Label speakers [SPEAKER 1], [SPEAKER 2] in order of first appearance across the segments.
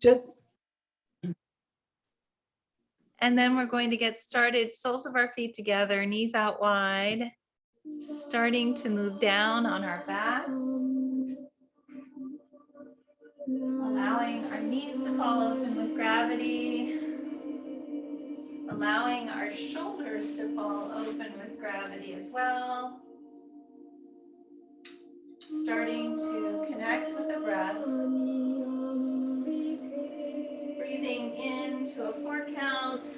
[SPEAKER 1] Good.
[SPEAKER 2] And then we're going to get started, soles of our feet together, knees out wide, starting to move down on our backs. Allowing our knees to fall open with gravity. Allowing our shoulders to fall open with gravity as well. Starting to connect with the breath. Breathing in to a 4 count.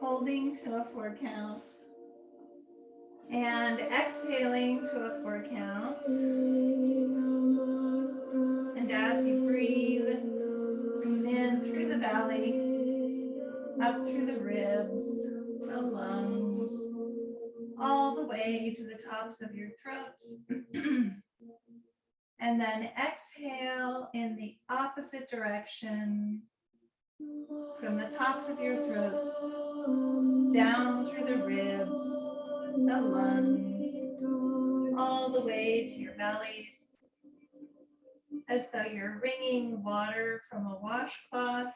[SPEAKER 2] Holding to a 4 count. And exhaling to a 4 count. And as you breathe in through the belly, up through the ribs, the lungs, all the way to the tops of your throats. And then exhale in the opposite direction from the tops of your throats, down through the ribs, the lungs, all the way to your bellies, as though you're wringing water from a washcloth,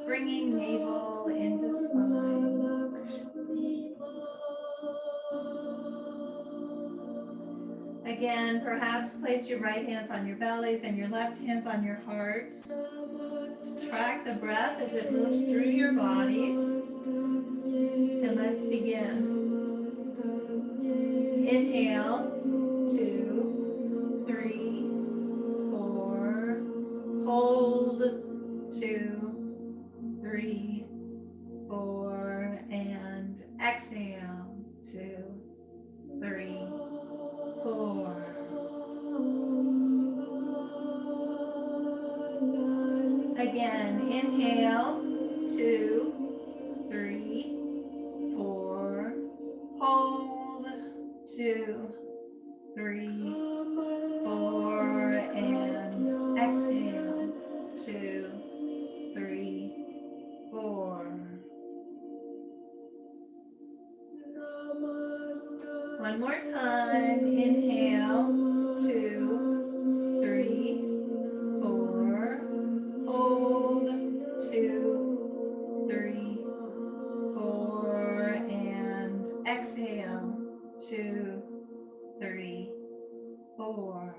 [SPEAKER 2] bringing navel into spine. Again, perhaps place your right hands on your bellies and your left hands on your hearts. Track the breath as it moves through your bodies. And let's begin. Inhale, 2, 3, 4. Hold, 2, 3, 4. And exhale, 2, 3, 4. Again, inhale, 2, 3, 4. Hold, 2, 3, 4. And exhale, 2, 3, 4. One more time. Inhale, 2, 3, 4. Hold, 2, 3, 4. And exhale, 2, 3, 4.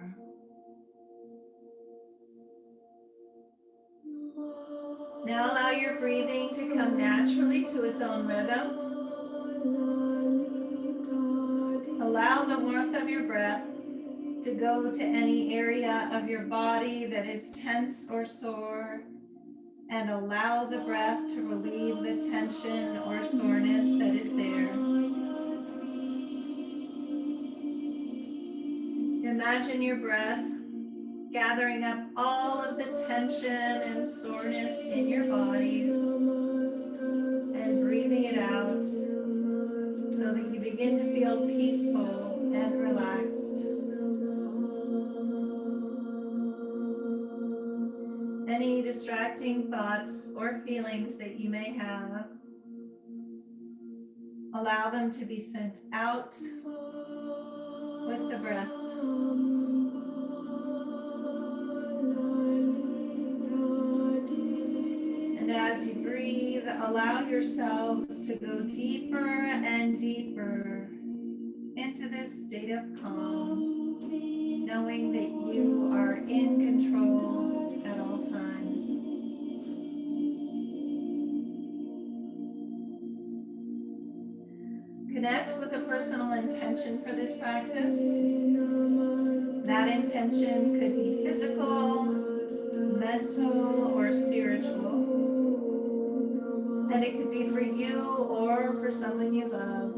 [SPEAKER 2] Now allow your breathing to come naturally to its own rhythm. Allow the warmth of your breath to go to any area of your body that is tense or sore, and allow the breath to relieve the tension or soreness that is there. Imagine your breath gathering up all of the tension and soreness in your bodies and breathing it out so that you begin to feel peaceful and relaxed. Any distracting thoughts or feelings that you may have, allow them to be sent out with the breath. And as you breathe, allow yourselves to go deeper and deeper into this state of calm, knowing that you are in control at all times. Connect with a personal intention for this practice. That intention could be physical, mental, or spiritual. And it could be for you or for someone you love.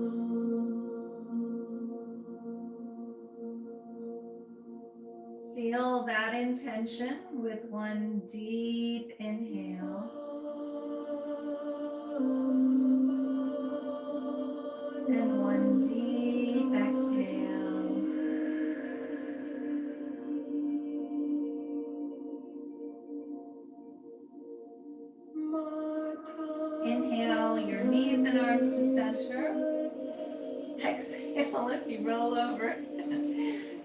[SPEAKER 2] Seal that intention with one deep inhale. And one deep exhale. Inhale your knees and arms to center. Exhale as you roll over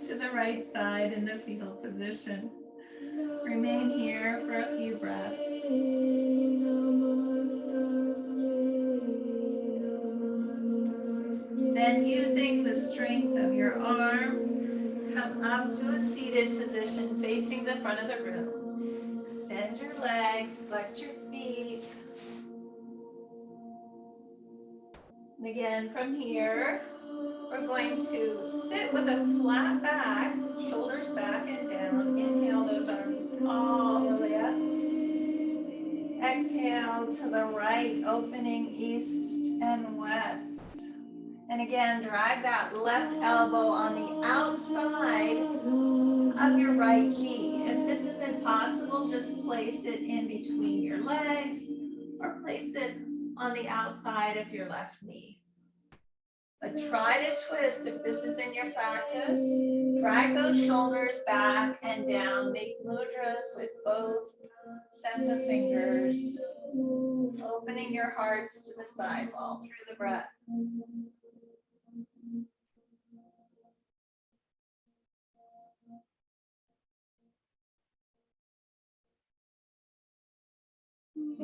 [SPEAKER 2] to the right side in the fetal position. Remain here for a few breaths. Then using the strength of your arms, come up to a seated position facing the front of the room. Extend your legs, flex your feet. And again, from here, we're going to sit with a flat back, shoulders back and down. Inhale those arms all the way up. Exhale to the right, opening east and west. And again, drag that left elbow on the outside of your right knee. If this is impossible, just place it in between your legs or place it on the outside of your left knee. But try to twist if this is in your practice. Drag those shoulders back and down. Make mudras with both sets of fingers. Opening your hearts to the side wall through the breath.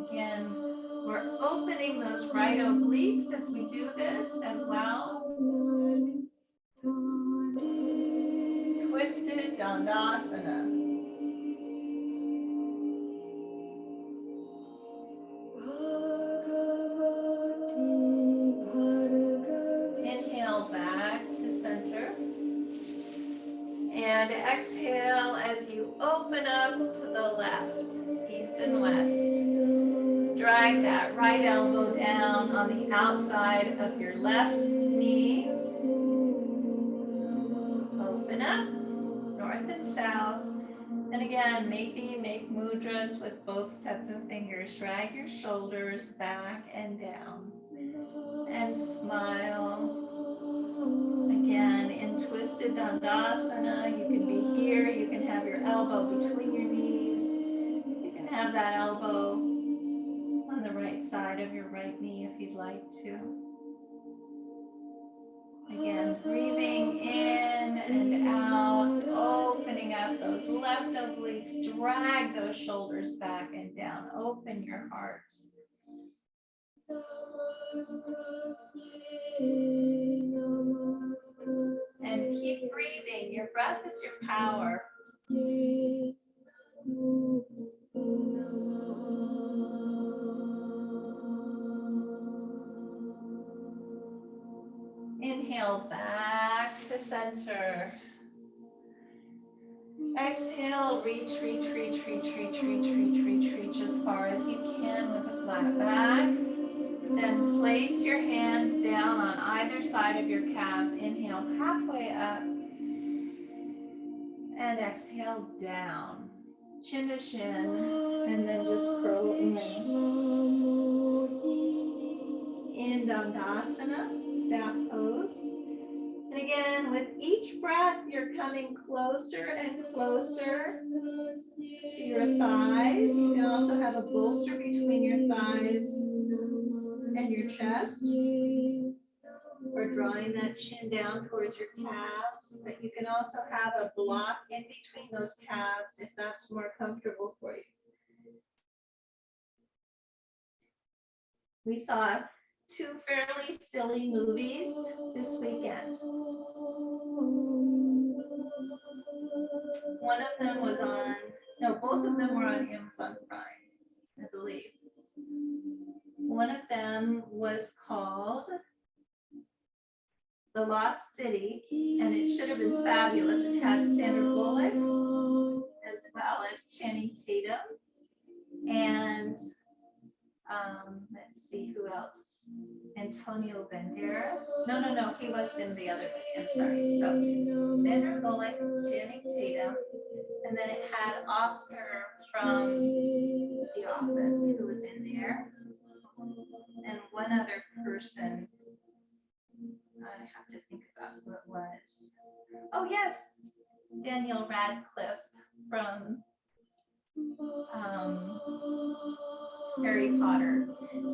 [SPEAKER 2] Again, we're opening those right obliques as we do this as well. Twisted Dandasana. Inhale back to center. And exhale as you open up to the left, east and west. Drag that right elbow down on the outside of your left knee. Open up, north and south. And again, maybe make mudras with both sets of fingers. Drag your shoulders back and down. And smile. Again, in Twisted Dandasana, you can be here. You can have your elbow between your knees. You can have that elbow on the right side of your right knee if you'd like to. Again, breathing in and out, opening up those left obliques. Drag those shoulders back and down. Open your hearts. And keep breathing. Your breath is your power. Inhale back to center. Exhale, reach as far as you can with a flat back. Then place your hands down on either side of your calves. Inhale halfway up. And exhale down. Chin to chin. And then just curl in. In Dandasana, staff pose. And again, with each breath, you're coming closer and closer to your thighs. You can also have a bolster between your thighs and your chest, or drawing that chin down towards your calves. But you can also have a block in between those calves if that's more comfortable for you. We saw 2 fairly silly movies this weekend. One of them was on, no, both of them were on Amazon Prime, I believe. One of them was called The Lost City, and it should have been fabulous. It had Sandra Bullock as well as Channing Tatum, and let's see who else. Antonio Banderas. No, he was in the other movie. I'm sorry. So Sandra Bullock, Channing Tatum, and then it had Oscar from The Office who was in there, and one other person. I have to think about who it was. Oh yes, Daniel Radcliffe from Harry Potter.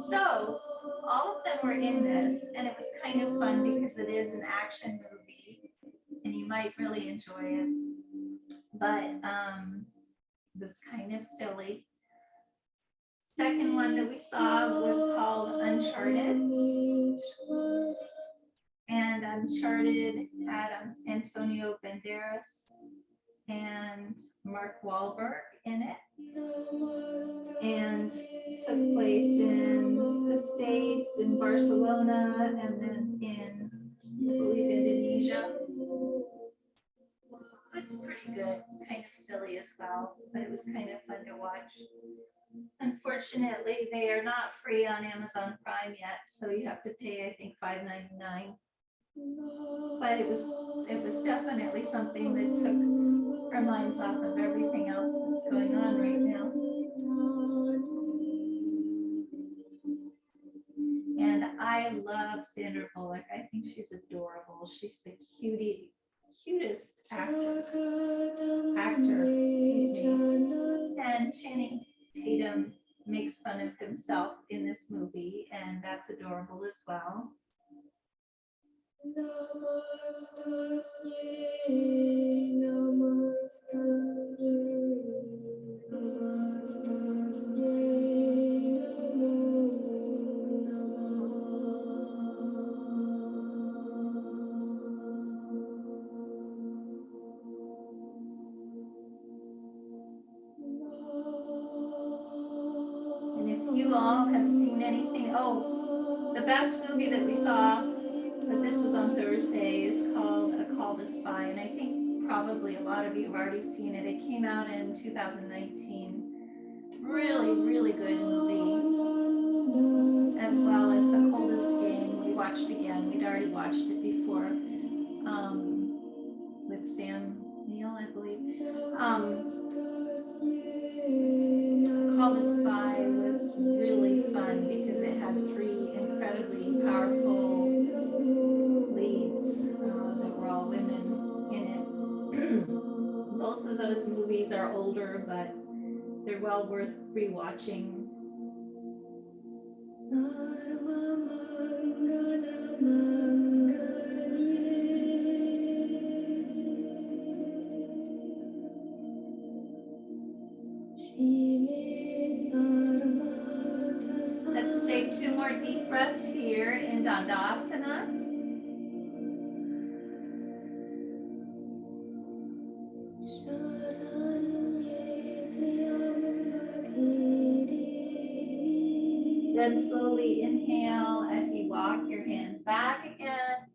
[SPEAKER 2] So all of them were in this, and it was kind of fun because it is an action movie and you might really enjoy it. But was kind of silly. Second one that we saw was called Uncharted. And Uncharted had Antonio Banderas and Mark Wahlberg in it, and took place in the States, in Barcelona, and then in, I believe, Indonesia. It was pretty good, kind of silly as well, but it was kind of fun to watch. Unfortunately, they are not free on Amazon Prime yet, so you have to pay, I think, $5.99. But it was definitely something that took our minds off of everything else that's going on right now. And I love Sandra Bullock. I think she's adorable. She's the cutest actor, excuse me. And Channing Tatum makes fun of himself in this movie, and that's adorable as well. And if you all have seen anything, the best movie that we saw, but this was on Thursday, is called A Call to Spy, and I think probably a lot of you have already seen it. It came out in 2019. Really, really good movie, as well as The Coldest Game. We watched again. We'd already watched it before with Sam Neill, I believe. Call to Spy was really fun because it had three incredibly powerful leads that were all women in it. Both of those movies are older, but they're well worth rewatching. Let's take 2 more deep breaths here in Dandasana. Then slowly inhale as you walk your hands back again.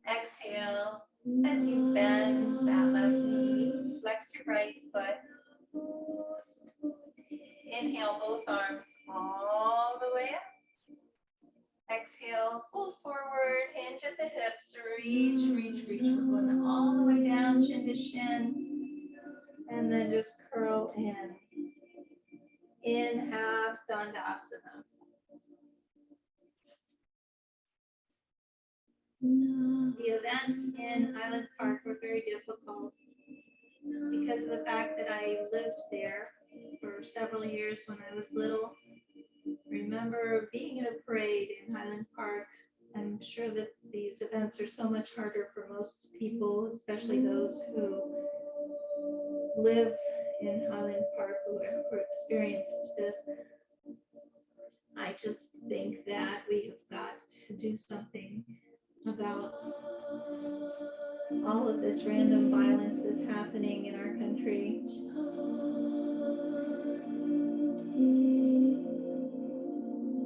[SPEAKER 2] Exhale as you bend that left knee, flex your right foot. Inhale both arms all the way up. Exhale, pull forward, hinge at the hips, reach. We're going all the way down, chin to shin. And then just curl in half Dandasana. The events in Highland Park were very difficult because of the fact that I lived there for several years when I was little. Remember being in a parade in Highland Park. I'm sure that these events are so much harder for most people, especially those who live in Highland Park who experienced this. I just think that we have got to do something about all of this random violence that's happening in our country.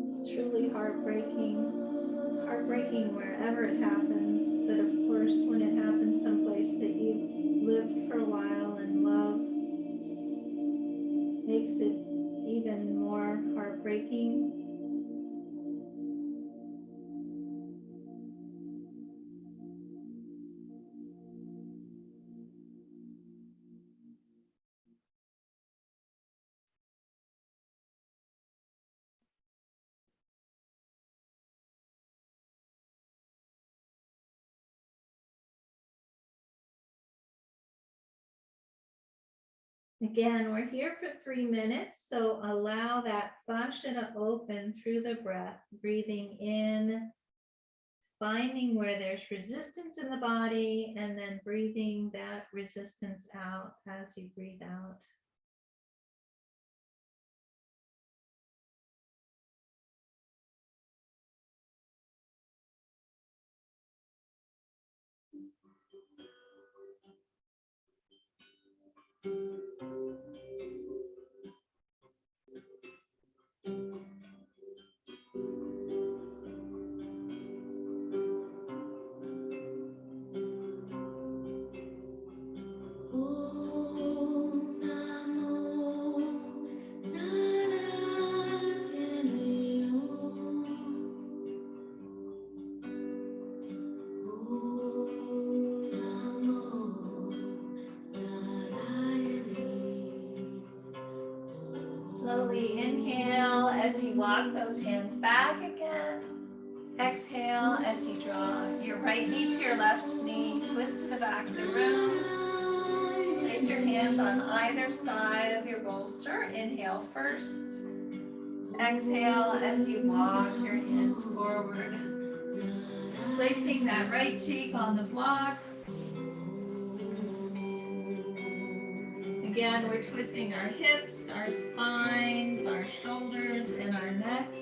[SPEAKER 2] It's truly heartbreaking wherever it happens, but of course when it happens someplace that you've lived for a while and love, makes it even more heartbreaking. Again, we're here for 3 minutes, so allow that fascia to open through the breath, breathing in, finding where there's resistance in the body, and then breathing that resistance out as you breathe out. Slowly inhale as you walk those hands back again. Exhale as you draw your right knee to your left knee, twist to the back of the room. Place your hands on either side of your bolster. Inhale first. Exhale as you walk your hands forward. Placing that right cheek on the block. Again, we're twisting our hips, our spines, our shoulders, and our necks.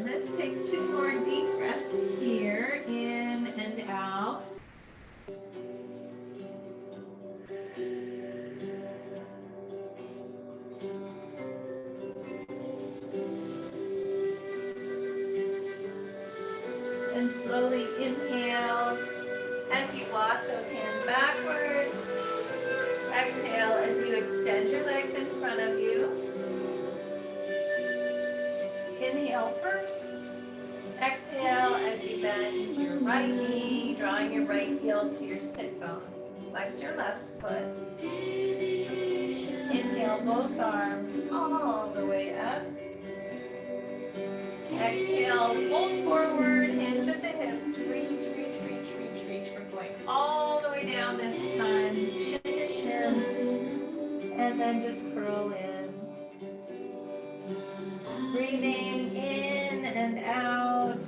[SPEAKER 2] Let's take 2 more deep breaths here, in and out. And slowly inhale as you walk those hands backwards. Exhale as you extend your legs in front of you. Inhale first. Exhale as you bend your right knee, drawing your right heel to your sit bone. Flex your left foot. Inhale both arms all the way up. Exhale, fold forward, hinge at the hips. Reach, reach, reach, reach, reach. We're going all the way down this time. Chin to chin. And then just curl in. Breathing in and out.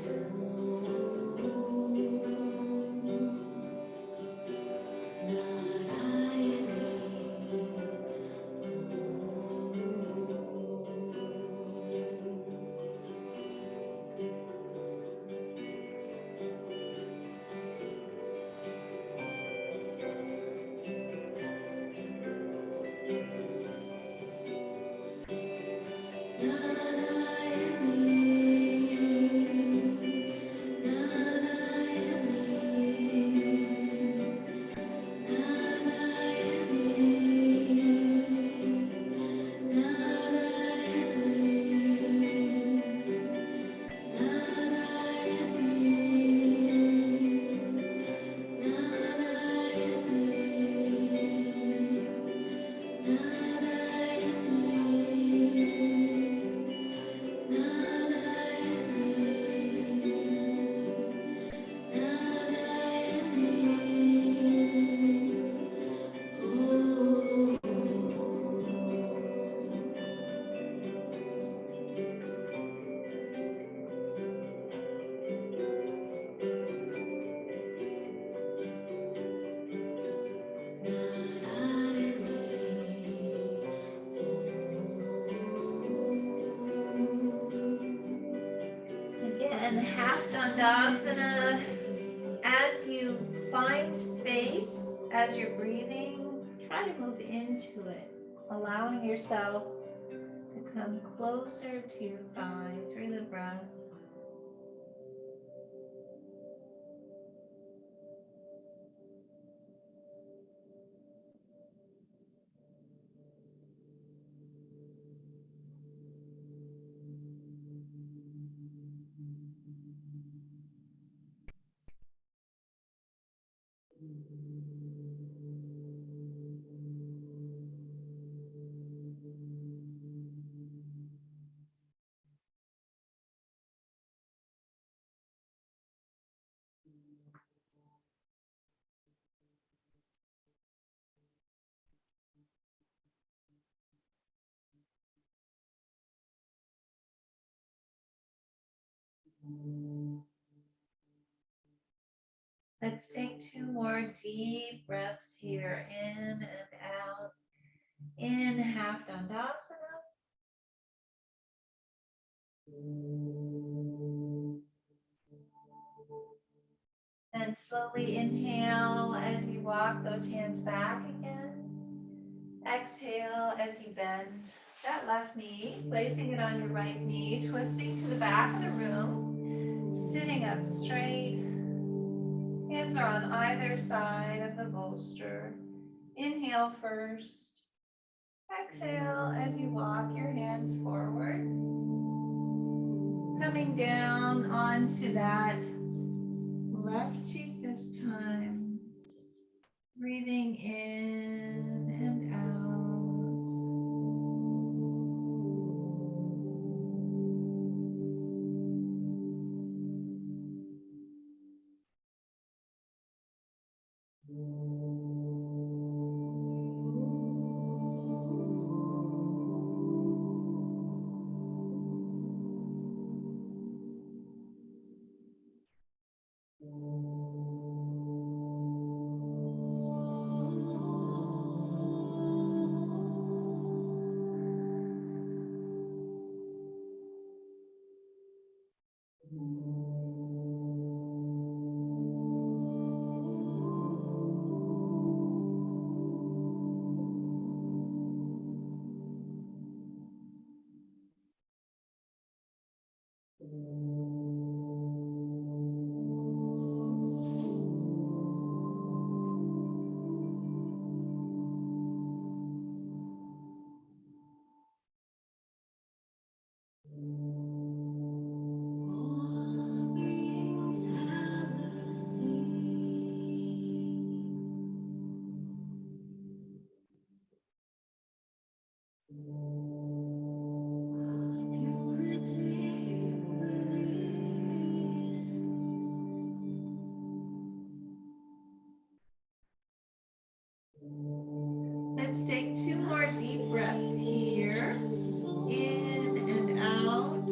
[SPEAKER 2] Tadasana. As you find space, as you're breathing, try to move into it, allowing yourself to come closer to your thigh through the breath. Let's take 2 more deep breaths here, in and out. In half Dandasana. And slowly inhale as you walk those hands back again. Exhale as you bend that left knee, placing it on your right knee, twisting to the back of the room, sitting up straight. Hands are on either side of the bolster. Inhale first. Exhale as you walk your hands forward. Coming down onto that left cheek this time. Breathing in and out. Let's take 2 more deep breaths here. In and out.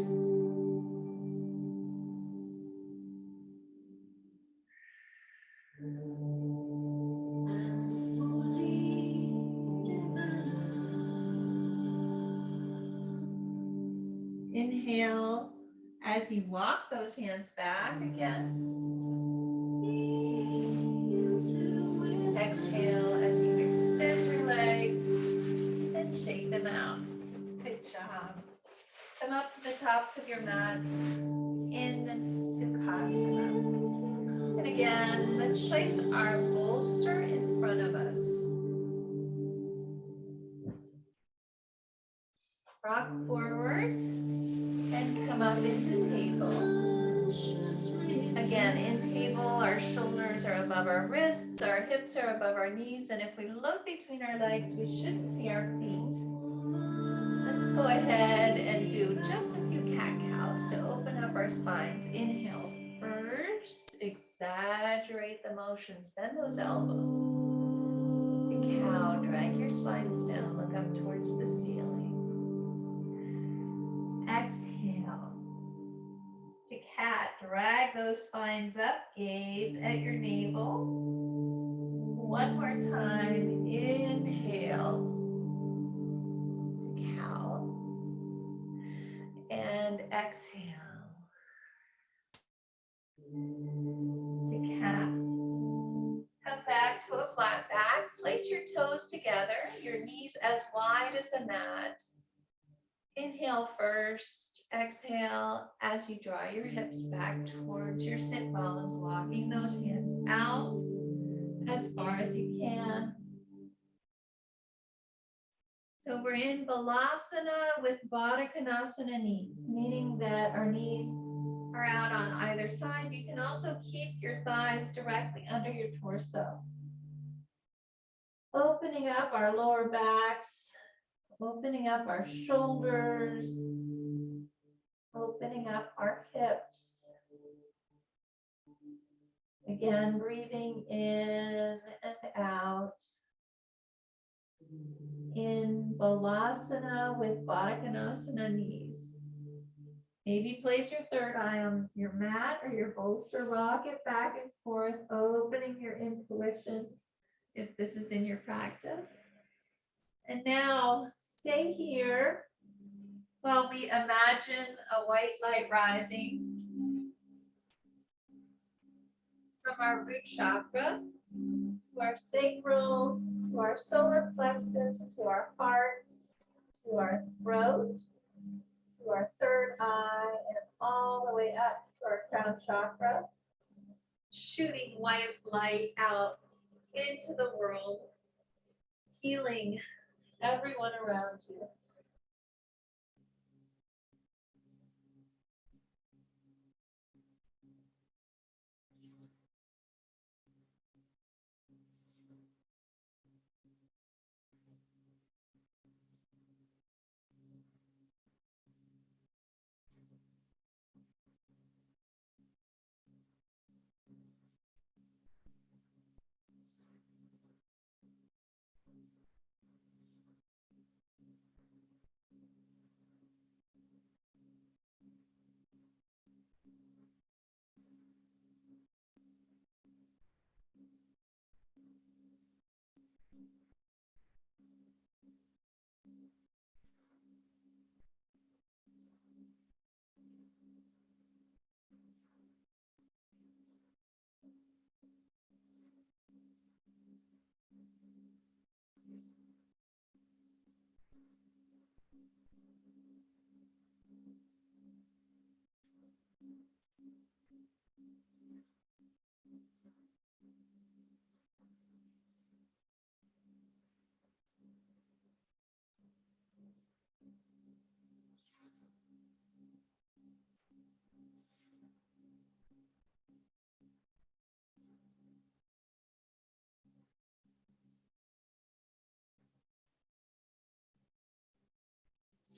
[SPEAKER 2] Inhale as you walk those hands back again. Exhale as you extend your legs and shake them out. Good job. Come up to the tops of your mats in Sukhasana. And again, let's place our bolster in front of us. Rock forward and come up into table. Again, in table, our shoulders are above our wrists, our hips are above our knees, and if we look between our legs, we shouldn't see our feet. Let's go ahead and do just a few cat-cows to open up our spines. Inhale first, exaggerate the motions, bend those elbows. The cow, drag your spines down, look up towards the ceiling. Exhale. To cat, drag those spines up, gaze at your navels. One more time, inhale, cow, and exhale.
[SPEAKER 1] place your toes together, your knees as wide as the mat. Inhale first, exhale as you draw your hips back towards your sit bones, walking those hands out as far as you can. So we're in Balasana with Baddha Konasana knees, meaning that our knees are out on either side. You can also keep your thighs directly under your torso. Opening up our lower backs, opening up our shoulders, opening up our hips. Again, breathing in and out. In Balasana with Baddha Konasana knees. Maybe place your third eye on your mat or your bolster. Rock it back and forth, opening your intuition if this is in your practice. And now stay here while we imagine a white light rising from our root chakra to our sacral, to our solar plexus, to our heart, to our throat, to our third eye, and all the way up to our crown chakra, shooting white light out into the world, healing everyone around you.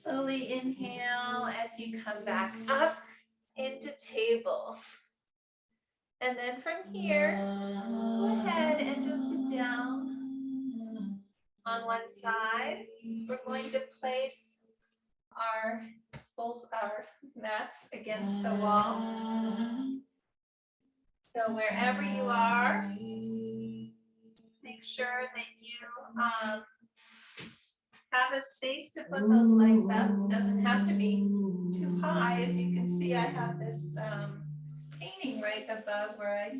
[SPEAKER 1] Slowly inhale as you come back up into table. And then from here, go ahead and just sit down on one side. We're going to place our mats against the wall. So wherever you are, make sure that you have a space to put those legs up. It doesn't have to be too high. As you can see, I have this painting right above where I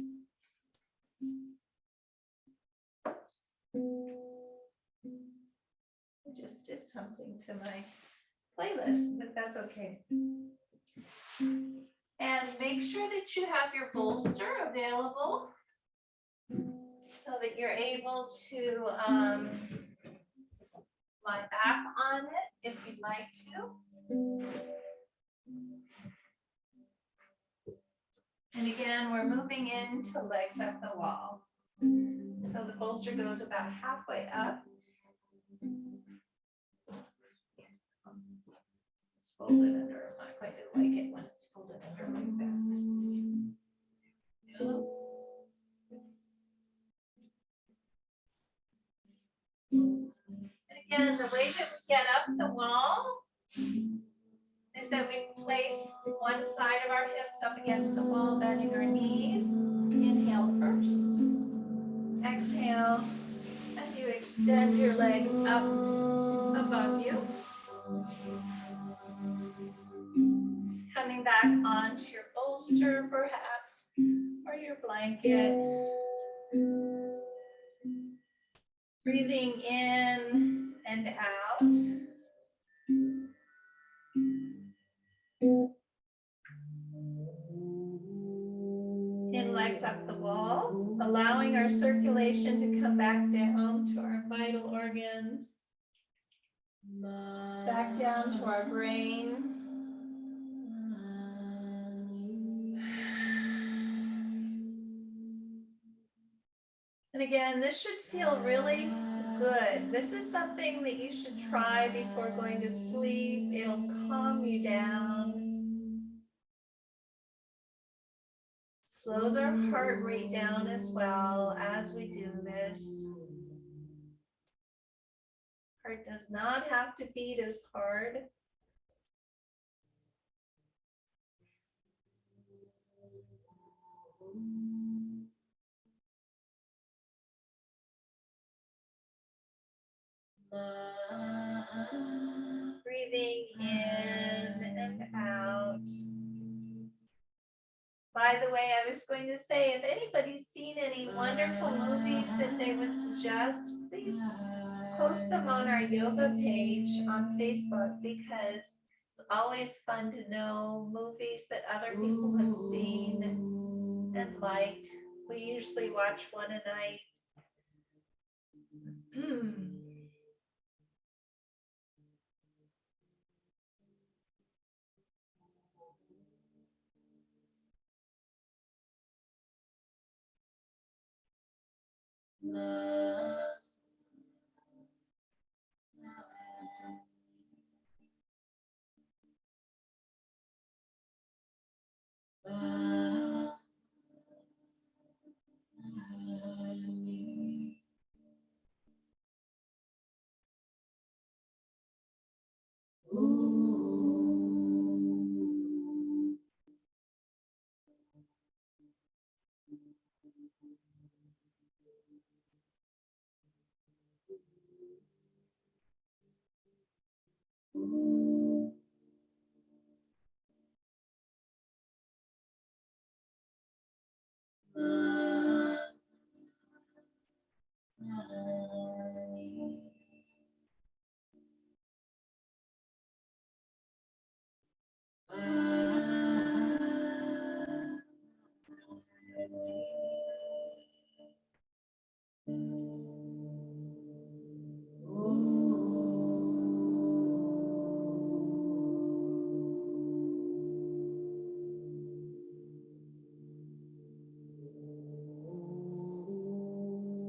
[SPEAKER 1] just did something to my playlist, but that's okay. And make sure that you have your bolster available so that you're able to lie back on it if you'd like to. And again, we're moving into legs up the wall. So the bolster goes about halfway up. It's folded under. I'm not quite like it when it's folded under like that. And again, the way that we get up the wall is that we place one side of our hips up against the wall, bending our knees. Inhale first. Exhale as you extend your legs up above you. Coming back onto your bolster perhaps, or your blanket.
[SPEAKER 2] Breathing in and out. In legs up the wall, allowing our circulation to come back down to our vital organs, back down to our brain. And again, this should feel really good. This is something that you should try before going to sleep. It'll calm you down. Slows our heart rate down as well as we do this. Heart does not have to beat as hard. Breathing in and out. By the way, I was going to say, if anybody's seen any wonderful movies that they would suggest, please post them on our yoga page on Facebook, because it's always fun to know movies that other people have seen and liked. We usually watch one a night.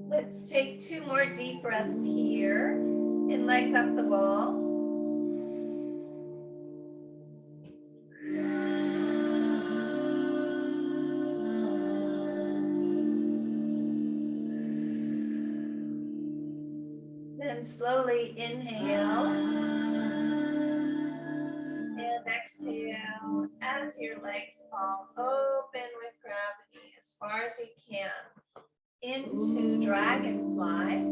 [SPEAKER 2] Let's take 2 more deep breaths here, and legs up the wall. Then slowly inhale and exhale as your legs fall open with gravity as far as you can into dragonfly.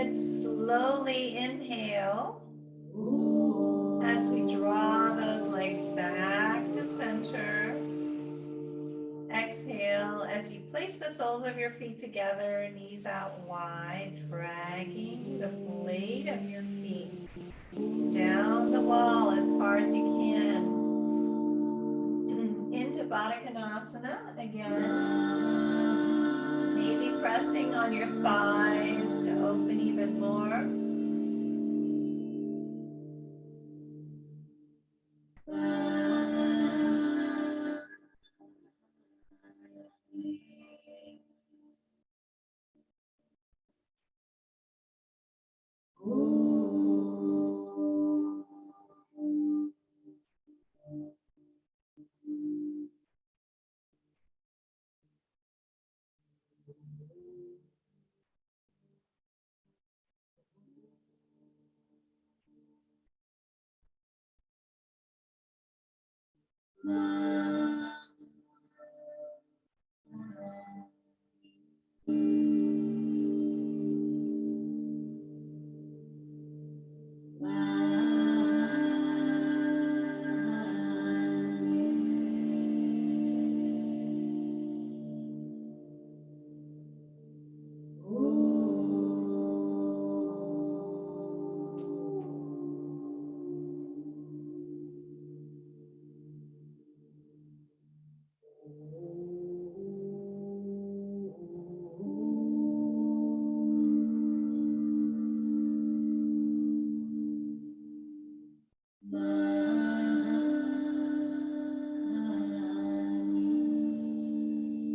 [SPEAKER 2] Let's slowly inhale as we draw those legs back to center. Exhale as you place the soles of your feet together, knees out wide, dragging the blade of your feet down the wall as far as you can. Into Baddha Konasana again. Maybe pressing on your thighs to open even more.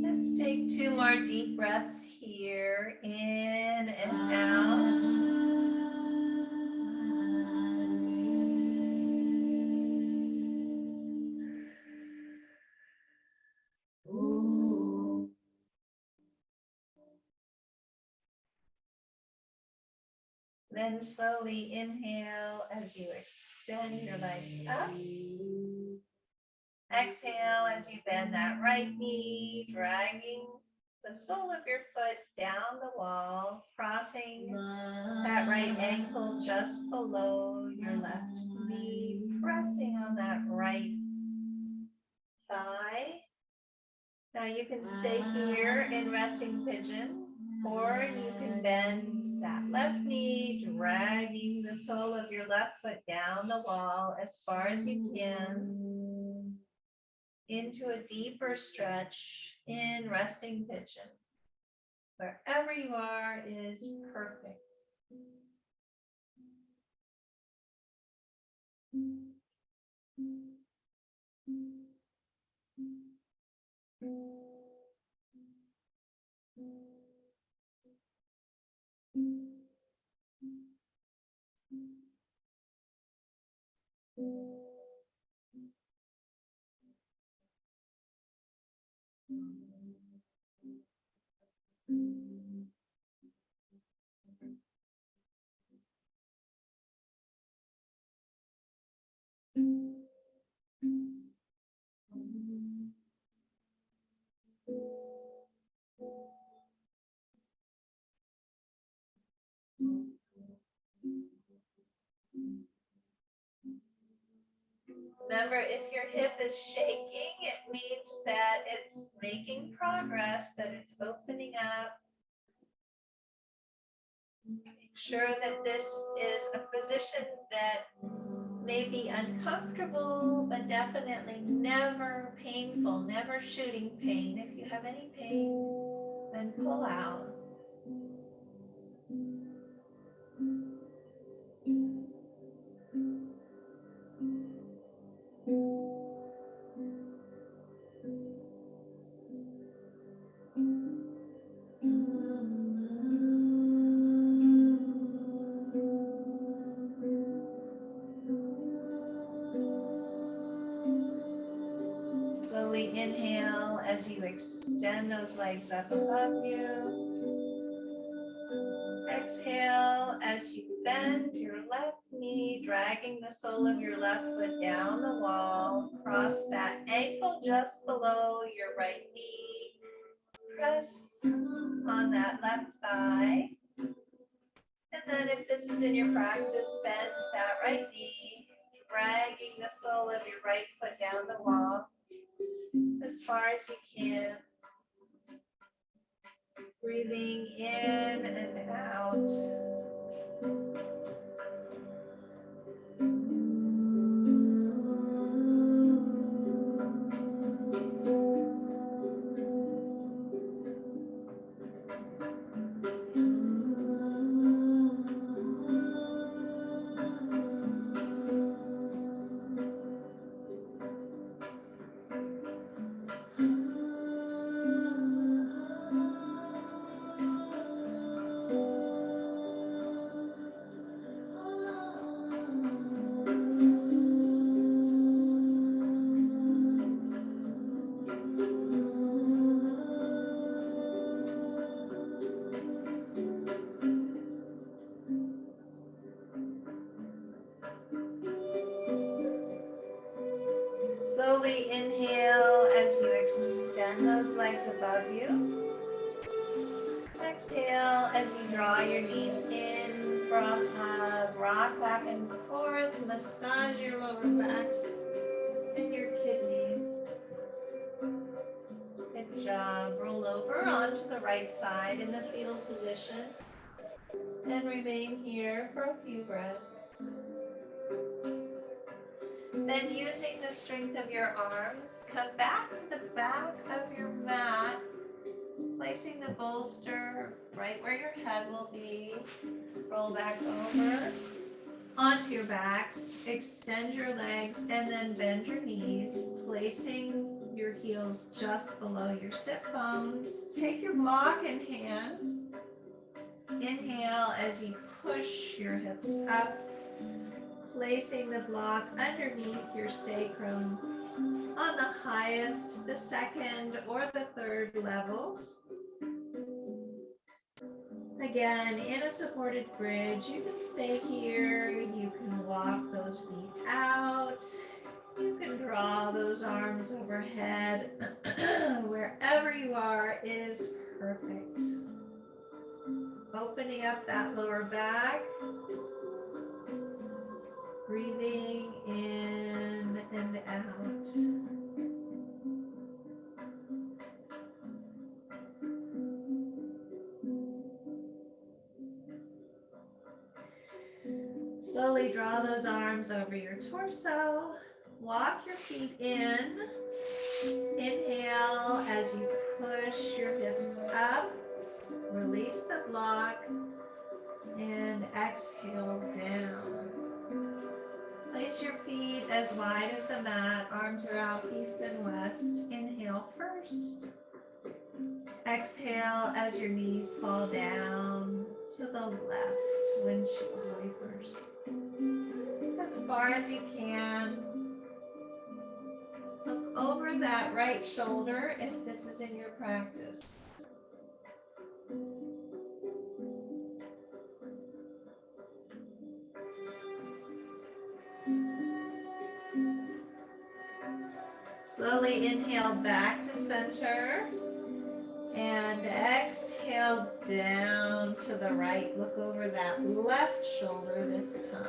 [SPEAKER 2] Let's take 2 more deep breaths here, in and out. Then slowly inhale as you extend your legs up. Exhale as you bend that right knee, dragging the sole of your foot down the wall, crossing that right ankle just below your left knee, pressing on that right thigh. Now you can stay here in resting pigeon, or you can bend that left knee, dragging the sole of your left foot down the wall as far as you can into a deeper stretch in resting pigeon. Wherever you are is perfect. Remember, if your hip is shaking, it means that it's making progress, that it's opening up. Make sure that this is a position that may be uncomfortable, but definitely never painful, never shooting pain. If you have any pain, then pull out. Slowly inhale as you extend those legs up above you. Exhale as you bend your left knee, dragging the sole of your left foot down the wall. Cross that ankle just below your right knee. Press on that left thigh. And then if this is in your practice, bend that right knee, dragging the sole of your right foot down the wall as far as you can. Breathing in and out. Slowly inhale as you extend those legs above you. Exhale as you draw your knees in from a rock back and forth. Massage your lower backs and your kidneys. Good job. Roll over onto the right side in the fetal position and remain here for a few breaths. Then using the strength of your arms, come back to the back of your mat, placing the bolster right where your head will be. Roll back over onto your backs, extend your legs, and then bend your knees, placing your heels just below your sit bones. Take your block in hand. Inhale as you push your hips up, placing the block underneath your sacrum on the highest, the second, or the third levels. Again, in a supported bridge, you can stay here, you can walk those feet out, you can draw those arms overhead. Wherever you are is perfect. Opening up that lower back, breathing in and out. Slowly draw those arms over your torso. Walk your feet in. Inhale as you push your hips up. Release the block. And exhale down. Place your feet as wide as the mat. Arms are out east and west. Inhale first. Exhale as your knees fall down to the left, windshield wipers. As far as you can. Look over that right shoulder if this is in your practice. Slowly inhale back to center and exhale down to the right. Look over that left shoulder this time.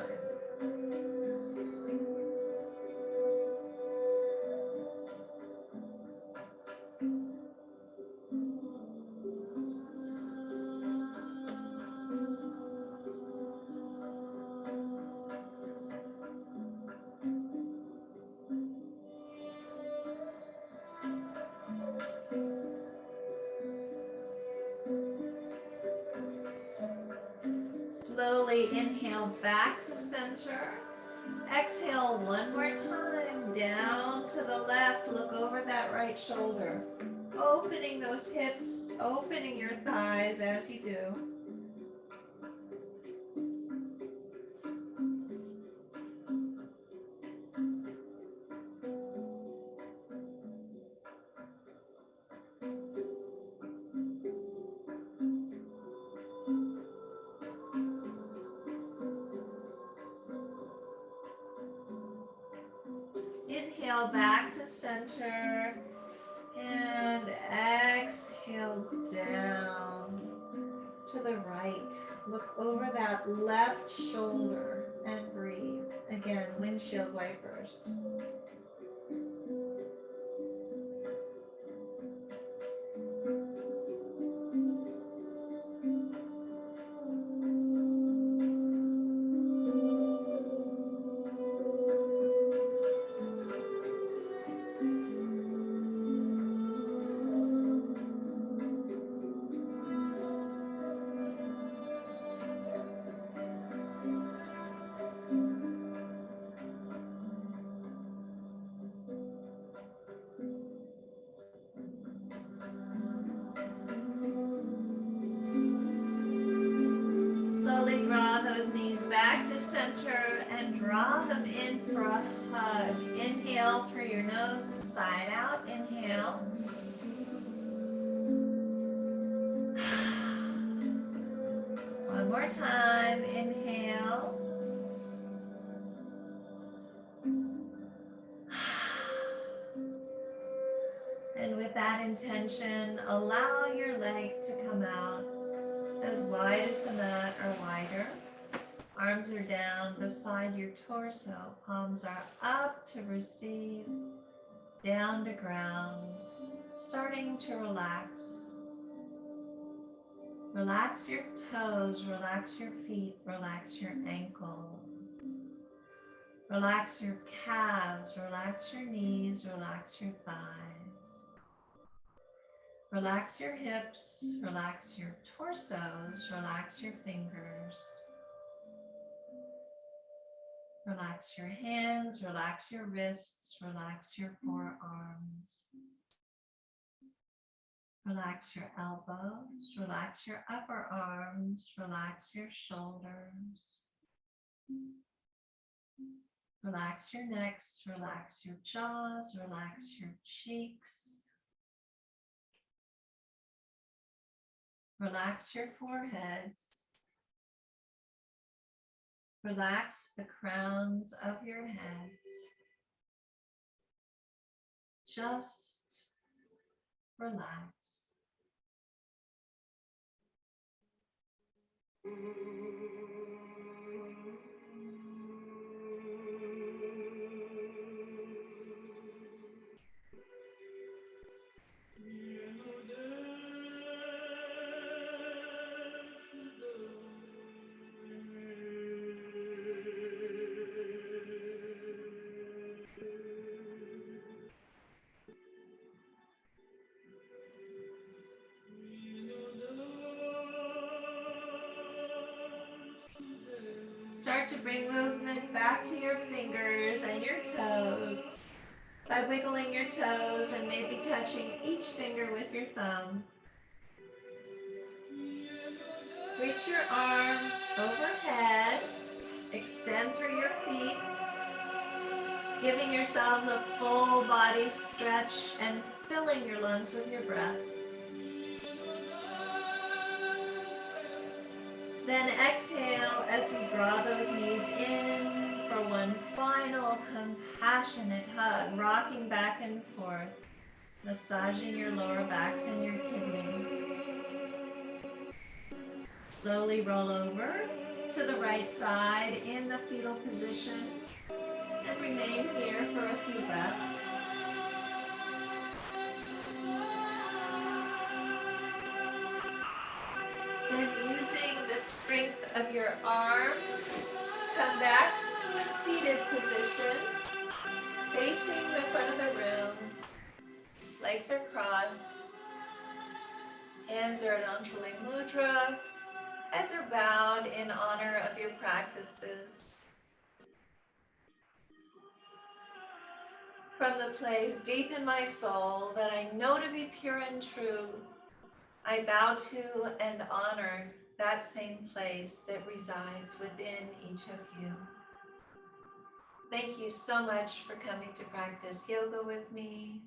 [SPEAKER 2] Slowly inhale back to center. Exhale one more time, down to the left. Look over that right shoulder. Opening those hips, opening your thighs as you do. Inhale back to center and exhale down to to the right. Look over that left shoulder and breathe. Again, windshield wipers. Slowly draw those knees back to center and draw them in for a hug. Inhale through your nose and side out. Inhale. One more time. Inhale. And with that intention, allow your legs to come out as wide as the mat or wider. Arms are down beside your torso. Palms are up to receive, down to ground. Starting to relax. Relax your toes, relax your feet, relax your ankles. Relax your calves, relax your knees, relax your thighs. Relax your hips, relax your torsos, relax your fingers. Relax your hands, relax your wrists, relax your forearms. Relax your elbows, relax your upper arms, relax your shoulders. Relax your necks, relax your jaws, relax your cheeks. Relax your foreheads. Relax the crowns of your heads. Just relax. Start to bring movement back to your fingers and your toes by wiggling your toes and maybe touching each finger with your thumb. Reach your arms overhead, extend through your feet, giving yourselves a full body stretch and filling your lungs with your breath. Then exhale as you draw those knees in for one final compassionate hug, rocking back and forth, massaging your lower backs and your kidneys. Slowly roll over to the right side in the fetal position and remain here for a few breaths. Then using the strength of your arms, come back to a seated position, facing the front of the room. Legs are crossed, hands are in Anjali Mudra, heads are bowed in honor of your practices. From the place deep in my soul that I know to be pure and true, I bow to and honor that same place that resides within each of you. Thank you so much for coming to practice yoga with me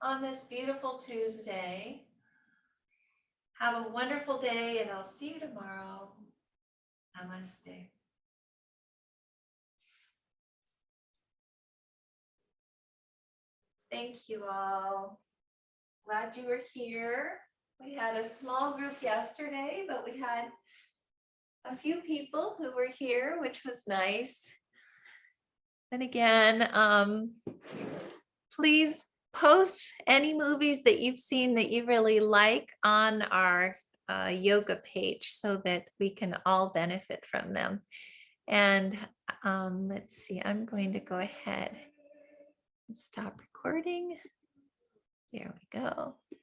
[SPEAKER 2] on this beautiful Tuesday. Have a wonderful day and I'll see you tomorrow. Namaste. Thank you all. Glad you were here.
[SPEAKER 1] We had a small group yesterday, but we had a few people who were here, which was nice. And again, please post any movies that you've seen that you really like on our yoga page so that we can all benefit from them. And let's see, I'm going to go ahead and stop recording. There we go.